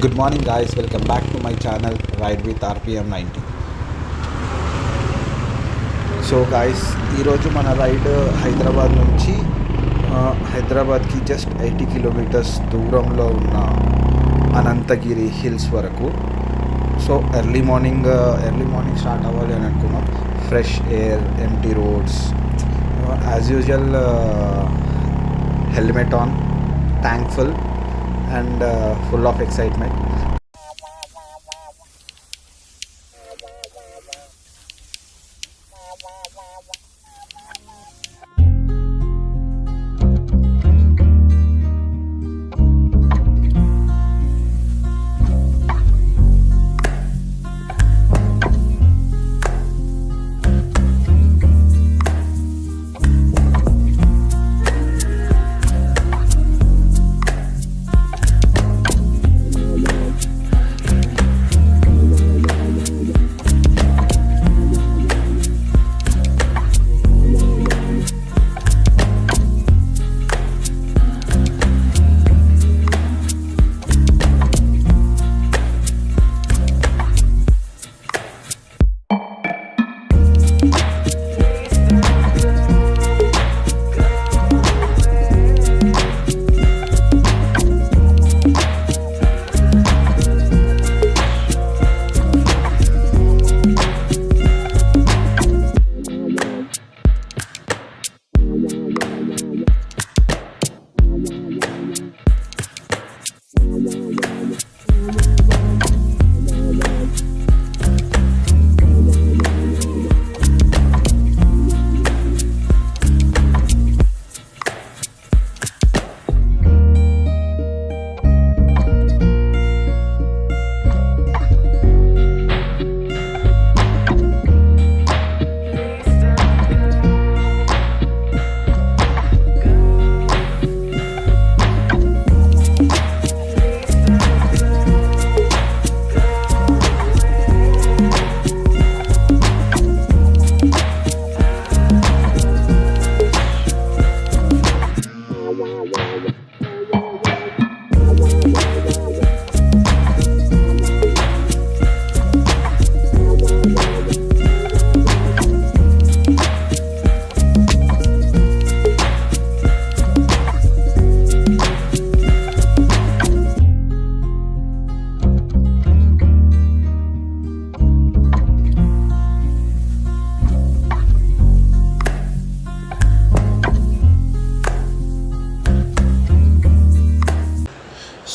Good morning, guys. Welcome back to my channel Ride with RPM 90. So guys, ఈరోజు మన ride Hyderabad నుంచి హైదరాబాద్కి just 80 kilometres దూరంలో ఉన్న అనంతగిరి హిల్స్ వరకు. సో ఎర్లీ మార్నింగ్ స్టార్ట్ అవ్వాలి అని అనుకున్నాం. Fresh air, empty roads, as usual helmet on, thankful and full of excitement.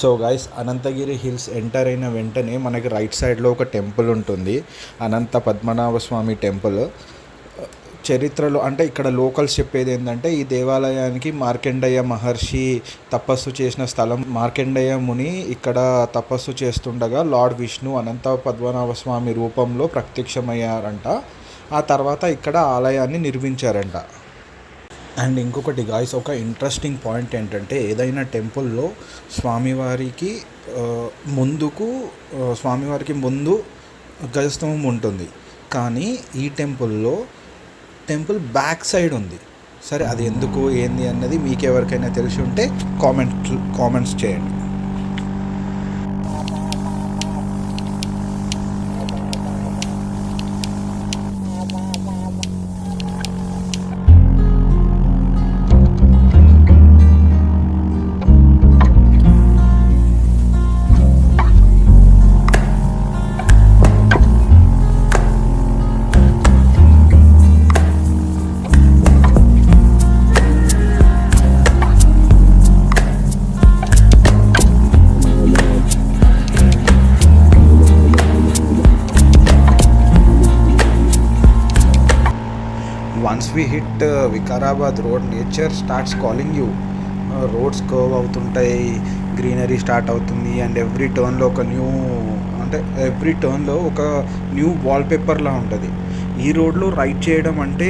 So guys, Ananthagiri hills enter అయిన వెంటనే మనకి రైట్ సైడ్లో ఒక టెంపుల్ ఉంటుంది, అనంత పద్మనాభ స్వామి టెంపుల్. చరిత్రలో అంటే ఇక్కడ లోకల్స్ చెప్పేది ఏంటంటే, ఈ దేవాలయానికి మార్కండేయ మహర్షి తపస్సు చేసిన స్థలం. మార్కండేయ ముని ఇక్కడ తపస్సు చేస్తుండగా లార్డ్ విష్ణు అనంత పద్మనాభ స్వామి రూపంలో ప్రత్యక్షమయ్యారంట. ఆ తర్వాత ఇక్కడ ఆలయాన్ని నిర్మించారంట. అండ్ ఇంకొకటి గాయ్స్, ఒక ఇంట్రెస్టింగ్ పాయింట్ ఏంటంటే, ఏదైనా టెంపుల్లో స్వామివారికి ముందు గజస్తంభం ఉంటుంది, కానీ ఈ టెంపుల్ బ్యాక్ సైడ్ ఉంది. సరే, అది ఎందుకు ఏంది అన్నది మీకు ఎవరికైనా తెలిసి ఉంటే కామెంట్స్ చేయండి. Once we hit Vikarabad road, nature starts calling you. Roads curve అవుతుంటాయి, గ్రీనరీ స్టార్ట్ అవుతుంది, అండ్ ఎవ్రీ టర్న్లో ఒక న్యూ వాల్పేపర్లా ఉంటుంది. ఈ రోడ్లో రైడ్ చేయడం అంటే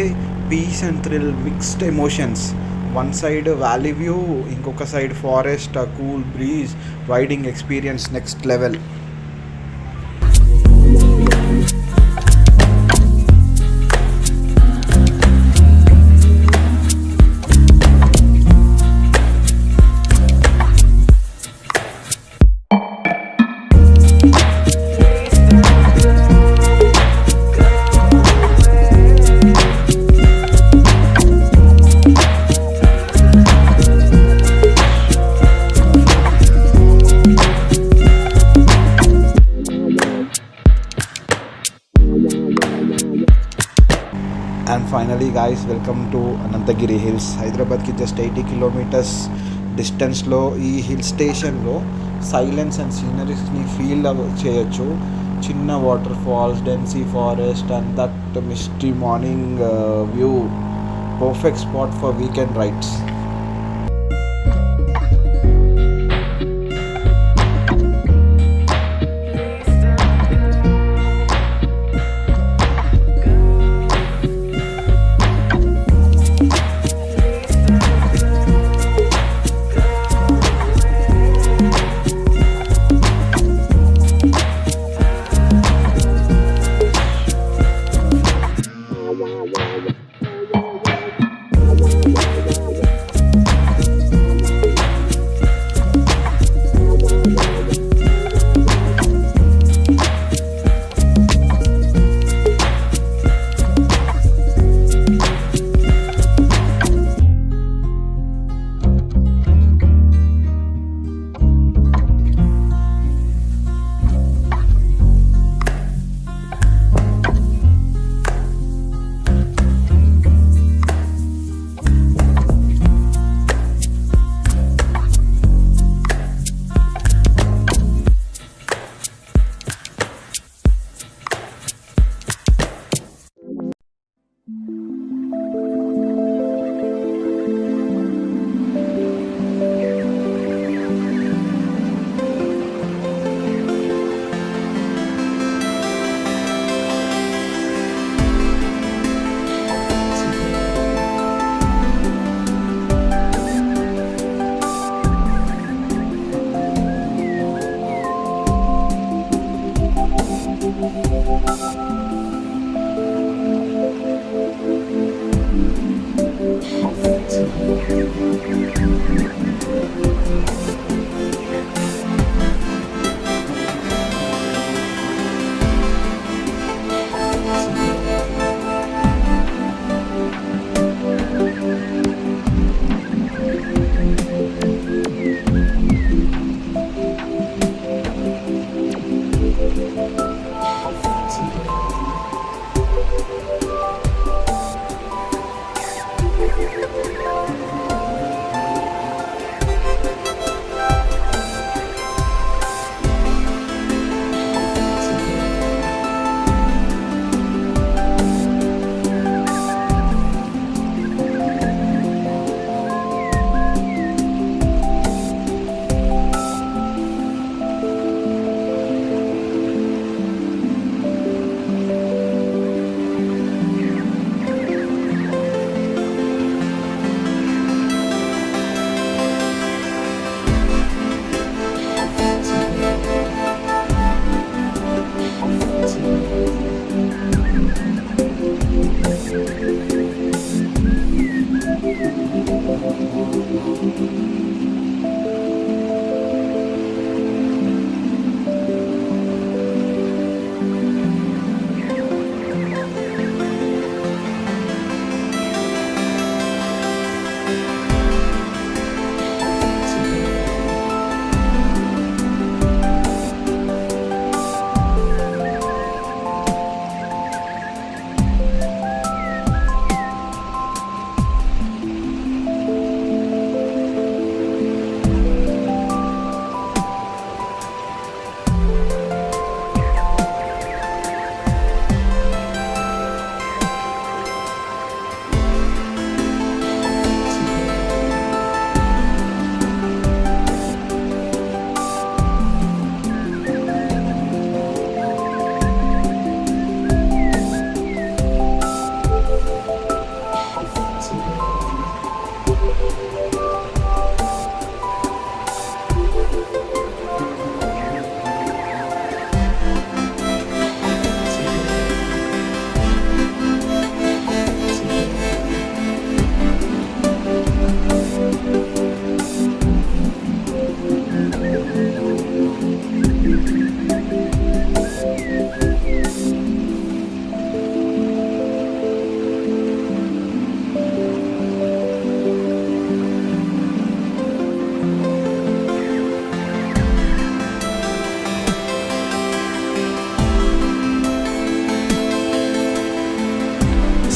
peace and thrill, mixed emotions. One side valley view, ఇంకొక side forest, cool breeze, riding experience next level. guys, welcome to Ananthagiri hills. హైదరాబాద్కి జస్ట్ 80 కిలోమీటర్స్ డిస్టెన్స్లో ఈ హిల్ స్టేషన్లో సైలెన్స్ అండ్ సీనరీస్ని ఫీల్ చేయొచ్చు. చిన్న waterfalls, dense forest and that misty morning view. Perfect spot for weekend rides.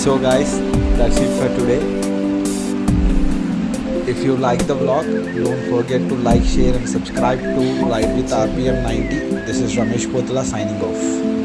So guys, that's it for today. If you like the vlog, don't forget to like, share and subscribe to Ride with RPM 90. This is Ramesh Potala signing off.